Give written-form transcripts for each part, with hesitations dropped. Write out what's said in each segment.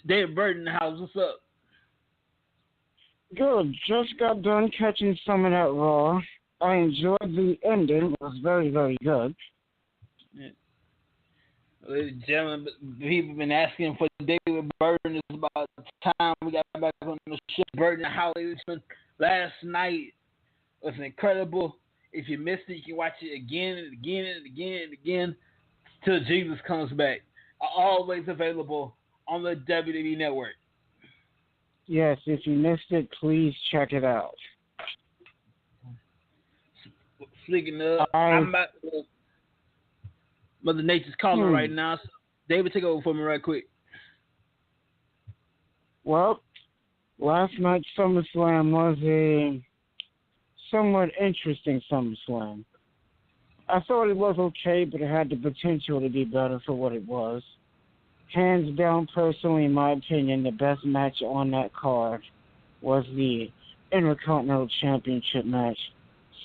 David Burton in the house. What's up? Good. Just got done catching some of that Raw. I enjoyed the ending. It was very, very good. Yeah. Ladies and gentlemen, people have been asking for David Burton. It's about time we got back on the show. Burton and Holly last night was incredible. If you missed it, you can watch it again and again and again and again till Jesus comes back. Always available on the WWE Network. Yes, if you missed it, please check it out. Speaking of, I'm about Mother Nature's calling right now. So David, take over for me right quick. Well, last night's SummerSlam was a somewhat interesting SummerSlam. I thought it was okay, but it had the potential to be better for what it was. Hands down, personally, in my opinion, the best match on that card was the Intercontinental Championship match,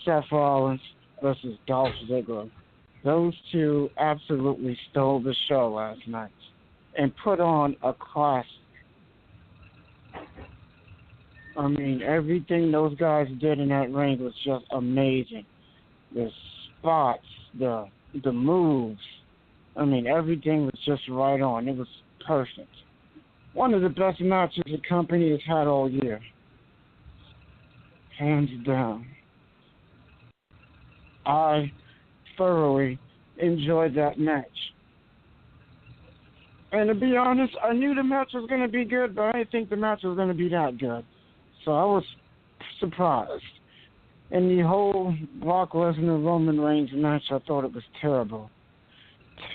Seth Rollins versus Dolph Ziggler. Those two absolutely stole the show last night and put on a class. I mean, everything those guys did in that ring was just amazing. The spots, the moves. I mean, everything was just right on. It was perfect. One of the best matches the company has had all year. Hands down. I thoroughly enjoyed that match. And to be honest, I knew the match was going to be good, but I didn't think the match was going to be that good. So I was surprised. And the whole Brock Lesnar-Roman Reigns match, I thought it was terrible.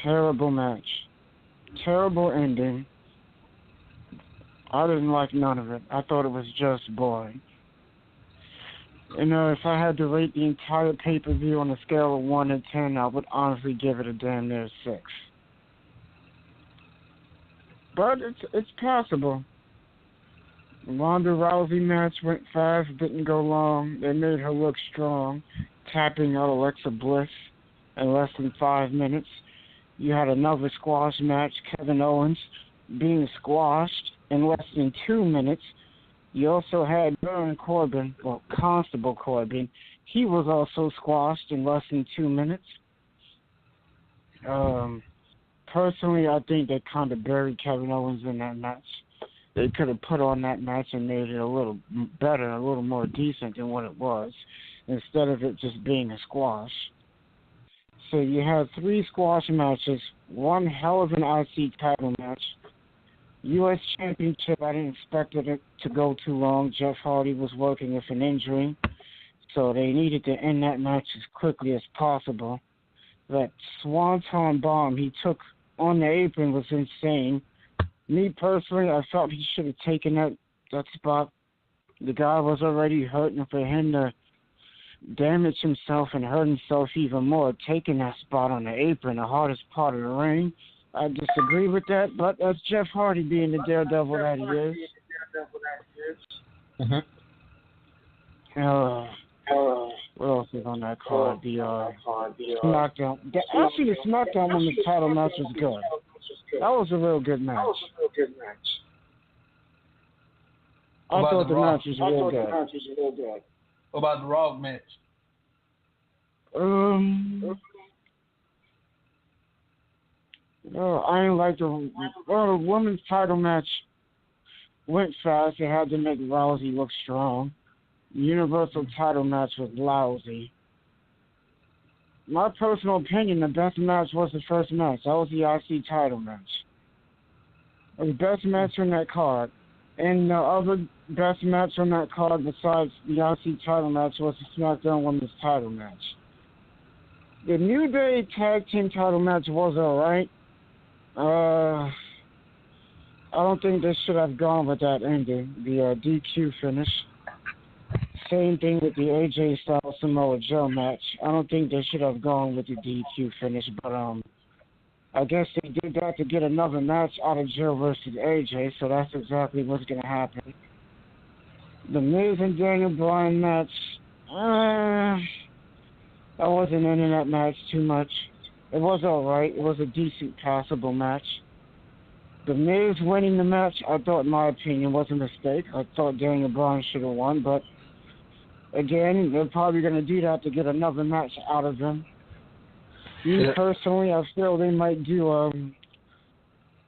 Terrible match. Terrible ending. I didn't like none of it. I thought it was just boring. You know, if I had to rate the entire pay-per-view on a scale of 1 to 10, I would honestly give it a damn near 6. But it's passable. The Ronda Rousey match went fast, didn't go long. They made her look strong, tapping out Alexa Bliss in less than 5 minutes. You had another squash match, Kevin Owens being squashed in less than 2 minutes. You also had Baron Corbin, well, Constable Corbin. He was also squashed in less than 2 minutes. Personally, I think they kind of buried Kevin Owens in that match. They could have put on that match and made it a little better, a little more decent than what it was, instead of it just being a squash. So you had 3 squash matches, one hell of an IC title match. U.S. Championship, I didn't expect it to go too long. Jeff Hardy was working with an injury, so they needed to end that match as quickly as possible. That Swanton bomb he took on the apron was insane. Me personally, I felt he should have taken that spot. The guy was already hurt, and for him to damage himself and hurt himself even more, taking that spot on the apron, the hardest part of the ring, I disagree with that, but that's Jeff Hardy being the daredevil that he is. What else is on that card? The SmackDown. Actually, the SmackDown Women's title match was good. That was a real good match. I thought the match was real good. What about the Raw match? No, I ain't like the women's title match went fast. They had to make Rousey look strong. The Universal title match was lousy. My personal opinion, the best match was the first match. That was the IC title match. It was the best match on that card. And the other best match on that card besides the IC title match was the SmackDown Women's title match. The New Day Tag Team title match was alright. I don't think they should have gone with that ending, the DQ finish. Same thing with the AJ Styles Samoa Joe match. I don't think they should have gone with the DQ finish, but I guess they did that to get another match out of Joe versus AJ, so that's exactly what's going to happen. The Miz and Daniel Bryan match, I wasn't into that match too much. It was alright. It was a decent, passable match. The Miz winning the match, I thought, in my opinion, was a mistake. I thought Daniel Bryan should have won, but again, they're probably going to do that to get another match out of him. Me personally, I feel they might do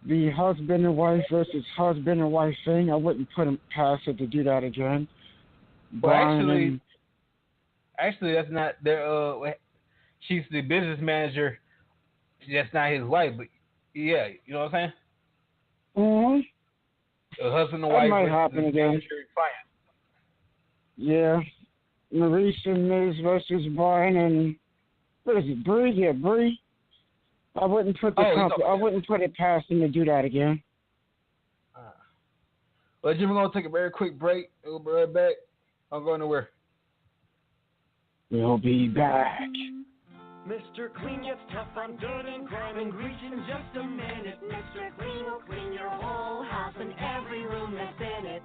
the husband and wife versus husband and wife thing. I wouldn't put him past it to do that again. Well, actually, that's not their. She's the business manager. That's not his wife, but yeah, you know what I'm saying. A husband and that wife. Might happen again. Yeah, Maurice and Miz versus Bryan and what is it, Bree? Yeah, Bree. I wouldn't put I wouldn't put it past him to do that again. Well, Jim, we're gonna take a very quick break. We'll be right back. I'm going nowhere. We'll be back. Mr. Clean gets tough on dirt and grime and grease in just a minute. Mr. Clean will clean your whole house and every room that's in it.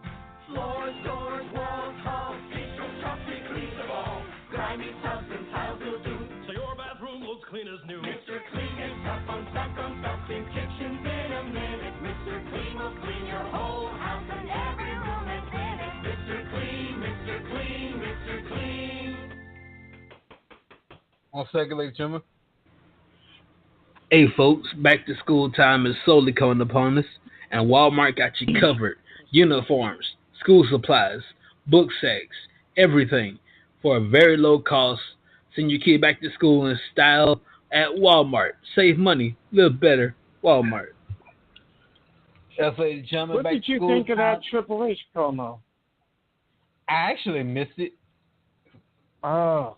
Floors, doors, walls, halls, kitchen, trucks, he cleans them all. Grimy tubs and tiles will do, so your bathroom looks clean as new. Mr. Clean gets tough on stuck on stuff, clean kitchens in a minute. Mr. Clean will clean your whole house and every room that's in it. Mr. Clean, Mr. Clean, Mr. Clean. 1 second, ladies and gentlemen. Hey, folks, back to school time is slowly coming upon us, and Walmart got you covered. Uniforms, school supplies, book sacks, everything for a very low cost. Send your kid back to school in style at Walmart. Save money, live better. Walmart. Ladies and gentlemen, what did you think of that Triple H promo? I actually missed it. Oh.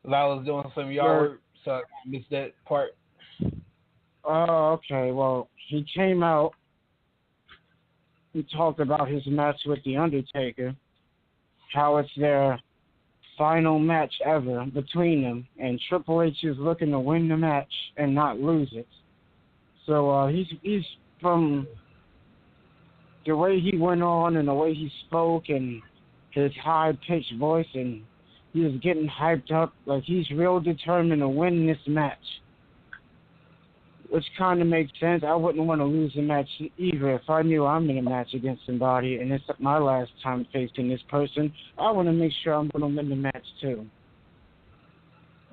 I was doing some yard work, so I missed that part. Oh, okay. Well, he came out and talked about his match with The Undertaker, how it's their final match ever between them, and Triple H is looking to win the match and not lose it. So he's from the way he went on and the way he spoke and his high-pitched voice, and he was getting hyped up like he's real determined to win this match, which kind of makes sense. I wouldn't want to lose the match either. If I knew I'm in a match against somebody and it's my last time facing this person, I want to make sure I'm going to win the match too.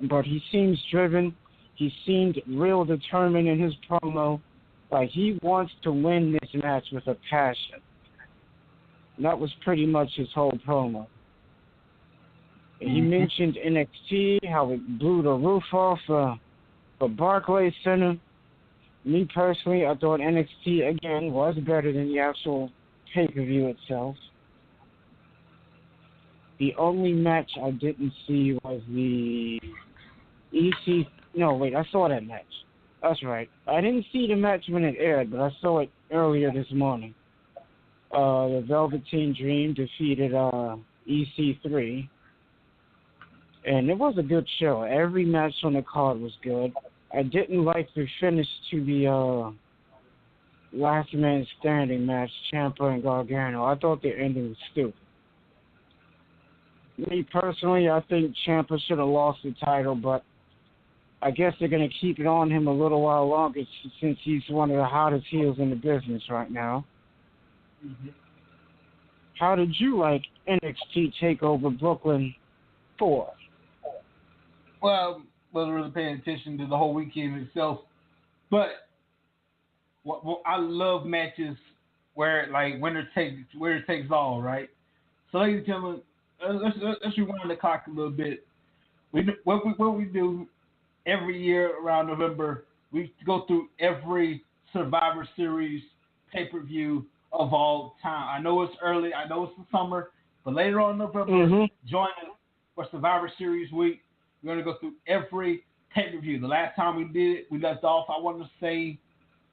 But he seems driven. He seemed real determined in his promo. Like he wants to win this match with a passion. And that was pretty much his whole promo. He mentioned NXT, how it blew the roof off for Barclays Center. Me personally, I thought NXT, again, was better than the actual pay-per-view itself. The only match I didn't see was the EC... No, wait, I saw that match. That's right. I didn't see the match when it aired, but I saw it earlier this morning. The Velveteen Dream defeated EC3. And it was a good show. Every match on the card was good. I didn't like the finish to the last man standing match, Ciampa and Gargano. I thought the ending was stupid. Me personally, I think Ciampa should have lost the title, but I guess they're going to keep it on him a little while longer since he's one of the hottest heels in the business right now. Mm-hmm. How did you like NXT TakeOver Brooklyn 4? Well, wasn't really paying attention to the whole weekend itself, but I love matches where like winner takes all, right? So, ladies and gentlemen, let's rewind the clock a little bit. What we do every year around November, we go through every Survivor Series pay-per-view of all time. I know it's early, I know it's the summer, but later on in November, join us for Survivor Series week. We're going to go through every pay-per-view. The last time we did it, we left off, I want to say,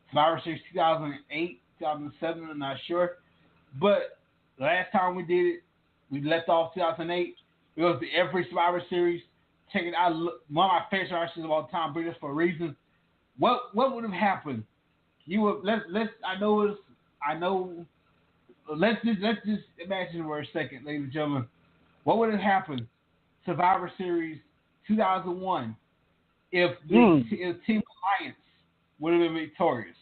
Survivor Series 2008, 2007, I'm not sure. But the last time we did it, we left off 2008. We go through every Survivor Series. Check it out. One of my favorite Survivor Series of all time. Bring this for a reason. What would have happened? Let's just imagine for a second, ladies and gentlemen. What would have happened? Survivor Series 2001 if Team Alliance would have been victorious.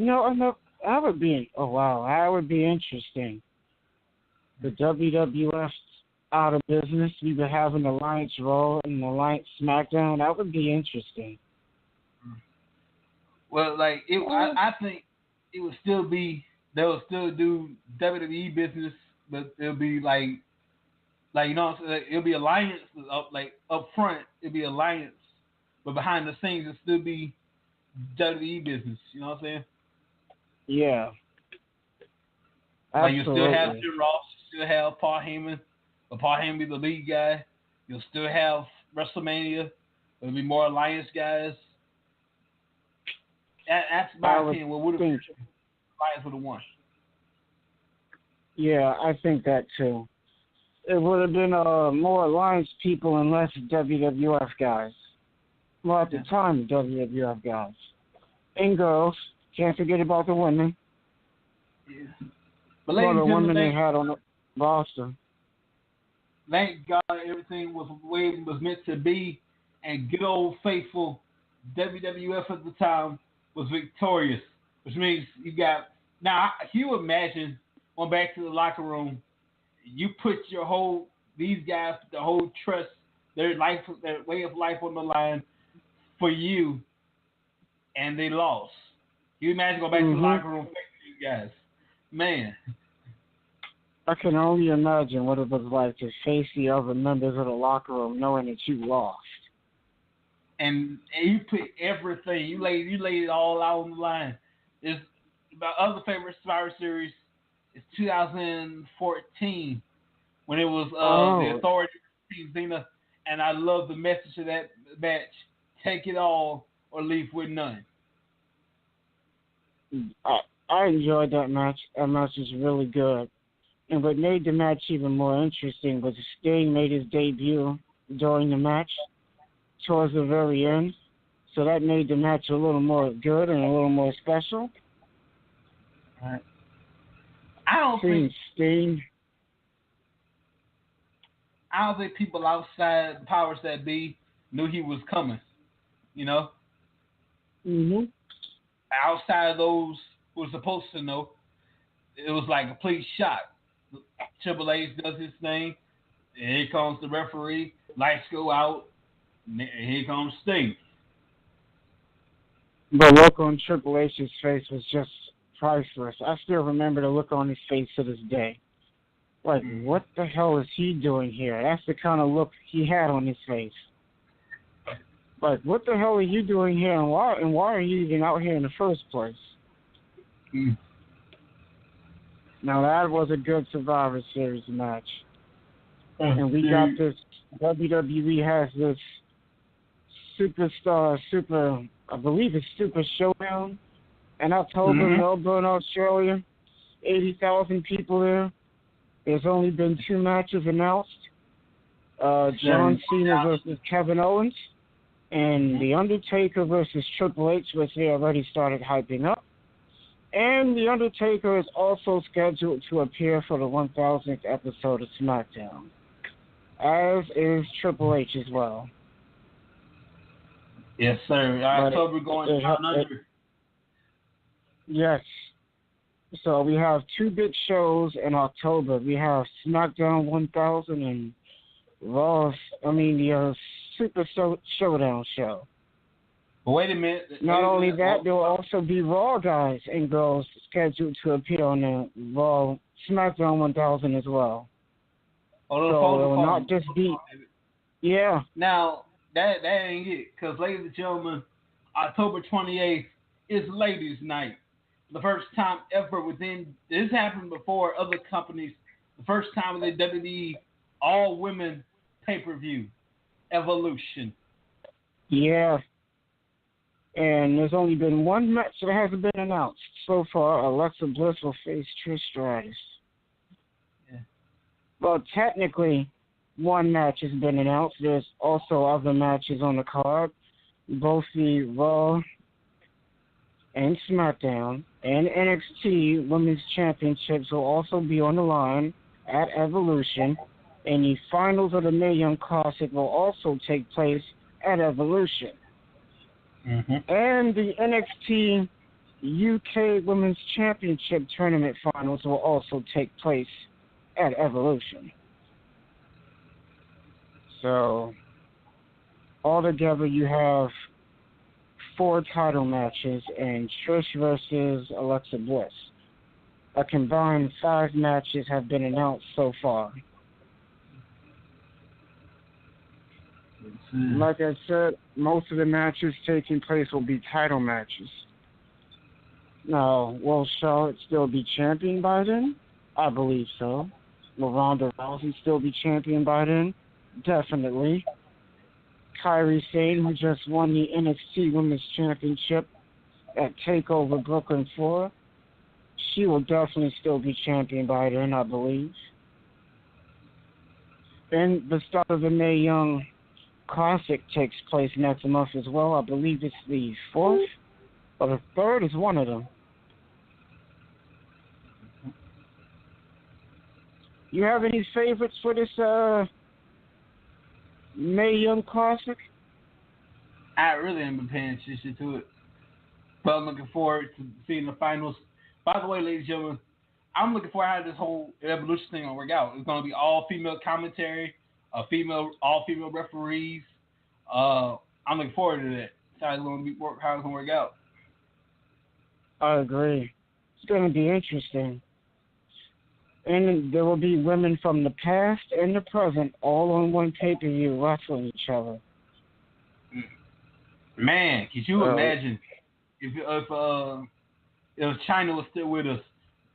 No, that would be. Oh wow, that would be interesting. The WWF's out of business. We would have an Alliance Raw and an Alliance SmackDown. That would be interesting. Well, like I think it would still be they'll still do WWE business, but it'll be like you know what I'm saying? It'll be alliance up front. It'll be alliance, but behind the scenes it'll still be WWE business. You know what I'm saying? Yeah. Like you Absolutely. still have Jim Ross, you still have Paul Heyman, but Paul Heyman be the lead guy. You'll still have WrestleMania. There'll be more alliance guys. That's my opinion. What would have been alliance would have won? Yeah, I think that too. It would have been more alliance people and less WWF guys. Well, at the time, WWF guys and girls. Can't forget about the women. Yeah. But ladies and the gentlemen, women they had on the roster. Thank God everything was the way it was meant to be, and good old faithful WWF at the time was victorious, which means you got now. Can you imagine going back to the locker room? You put these guys, the whole trust, their life, their way of life on the line for you, and they lost. Can you imagine going back to the locker room facing these guys? Man. I can only imagine what it was like to face the other members of the locker room knowing that you lost. And you put everything, you laid it all out on the line. It's my other favorite Survivor Series is 2014 when it was the Authority versus Xena, and I love the message of that match: take it all or leave with none. I enjoyed that match. That match was really good. And what made the match even more interesting was Sting made his debut during the match towards the very end. So that made the match a little more good and a little more special. Right. I don't think people outside the powers that be knew he was coming. You know? Mhm. Outside of those who were supposed to know, it was like a complete shock. Triple H does his thing, and here comes the referee, lights go out, and here comes Sting. The look on Triple H's face was just priceless. I still remember the look on his face to this day. Like, what the hell is he doing here? That's the kind of look he had on his face. Like, what the hell are you doing here, and why are you even out here in the first place? Now, that was a good Survivor Series match. And we got this, WWE has this I believe it's Super Showdown in October, Melbourne, Australia. 80,000 people there. There's only been 2 matches announced. John Cena versus Kevin Owens, and The Undertaker versus Triple H, which they already started hyping up. And The Undertaker is also scheduled to appear for the 1000th episode of SmackDown, as is Triple H as well. Yes, sir. October going down under. Yes. So we have 2 big shows in October. We have SmackDown 1000 and the Super Showdown show. But wait a minute. Not only that, there will also be Raw guys and girls scheduled to appear on the Raw SmackDown 1000 as well. Hold it will not just be. Yeah. Now, that ain't it. Because, ladies and gentlemen, October 28th is Ladies' Night. The first time ever this happened before other companies, the first time in the WWE all-women pay-per-view, Evolution. Yeah. And there's only been 1 match that hasn't been announced so far. Alexa Bliss will face Trish Stratus. Yeah. Well, technically, 1 match has been announced. There's also other matches on the card. Both the Raw and SmackDown and NXT Women's Championships will also be on the line at Evolution. And the finals of the Mae Young Classic will also take place at Evolution. And the NXT UK Women's Championship Tournament Finals will also take place at Evolution. So, altogether you have 4 title matches, and Trish versus Alexa Bliss. A combined 5 matches have been announced so far. Like I said, most of the matches taking place will be title matches. Now, will Charlotte still be champion by then? I believe so. Will Ronda Rousey still be champion by then? Definitely. Kairi Sane, who just won the NXT Women's Championship at TakeOver Brooklyn 4, she will definitely still be champion by then, I believe. And the start of the Mae Young Classic takes place next month as well. I believe it's the 4th or the 3rd is one of them. You have any favorites for this Mae Young Classic? I really haven't been paying attention to it, but I'm looking forward to seeing the finals. By the way, ladies and gentlemen, I'm looking forward to how this whole Evolution thing will work out. It's going to be all female commentary, all female referees. I'm looking forward to that. How it's going to work out. I agree. It's going to be interesting. And there will be women from the past and the present all on one pay-per-view wrestling each other. Man, could you imagine if China was still with us?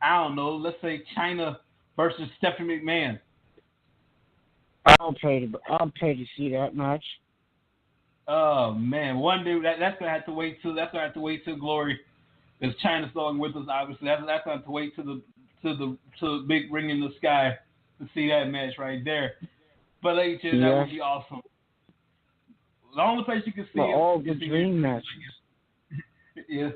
I don't know. Let's say China versus Stephanie McMahon. I'll pay to see that match. Oh man, one day that's gonna have to wait till Glory, because China's still with us. Obviously, that's gonna have to wait to the big ring in the sky to see that match right there. But ladies and gentlemen, that would be awesome. The only place you can see all the dream matches. Yeah.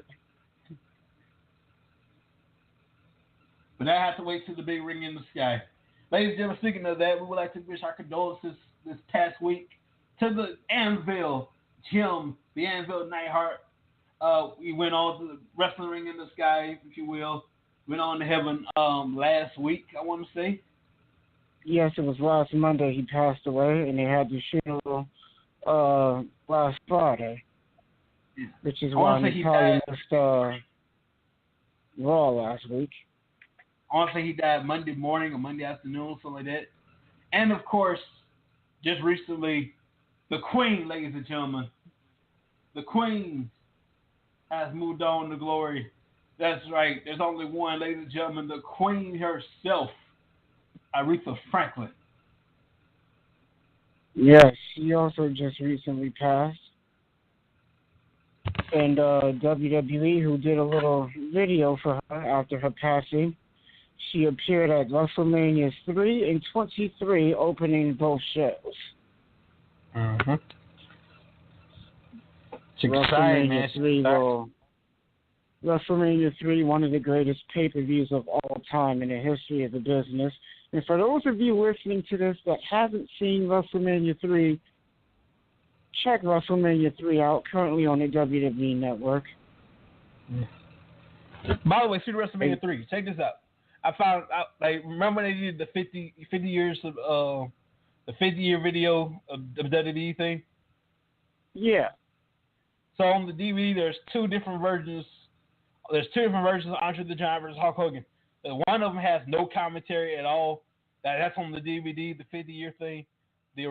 But I have to wait till the big ring in the sky. Ladies and gentlemen, speaking of that, we would like to wish our condolences this past week to the Anvil Jim, the Anvil Neidhart. We went on to the wrestling ring in the sky, if you will. Went on to heaven last week, I want to say. Yes, it was last Monday he passed away, and they had the funeral last Friday, which is why Natalia missed Raw last week. Honestly, he died Monday morning or Monday afternoon, something like that. And, of course, just recently, the Queen, ladies and gentlemen, the Queen has moved on to glory. That's right. There's only one, ladies and gentlemen, the Queen herself, Aretha Franklin. Yes, she also just recently passed. And WWE, who did a little video for her after her passing, she appeared at WrestleMania 3 and 23, opening both shows. Mm-hmm. It's exciting, man. WrestleMania 3, one of the greatest pay-per-views of all time in the history of the business. And for those of you listening to this that haven't seen WrestleMania 3, check WrestleMania 3 out, currently on the WWE Network. By the way, see WrestleMania 3. Check this out. I found out, remember they did the 50 years of the 50-year video of the WWE thing? Yeah. So on the DVD, there's two different versions. There's two different versions of Andre the Giant versus Hulk Hogan. One of them has no commentary at all. That's on the DVD, the 50-year thing. The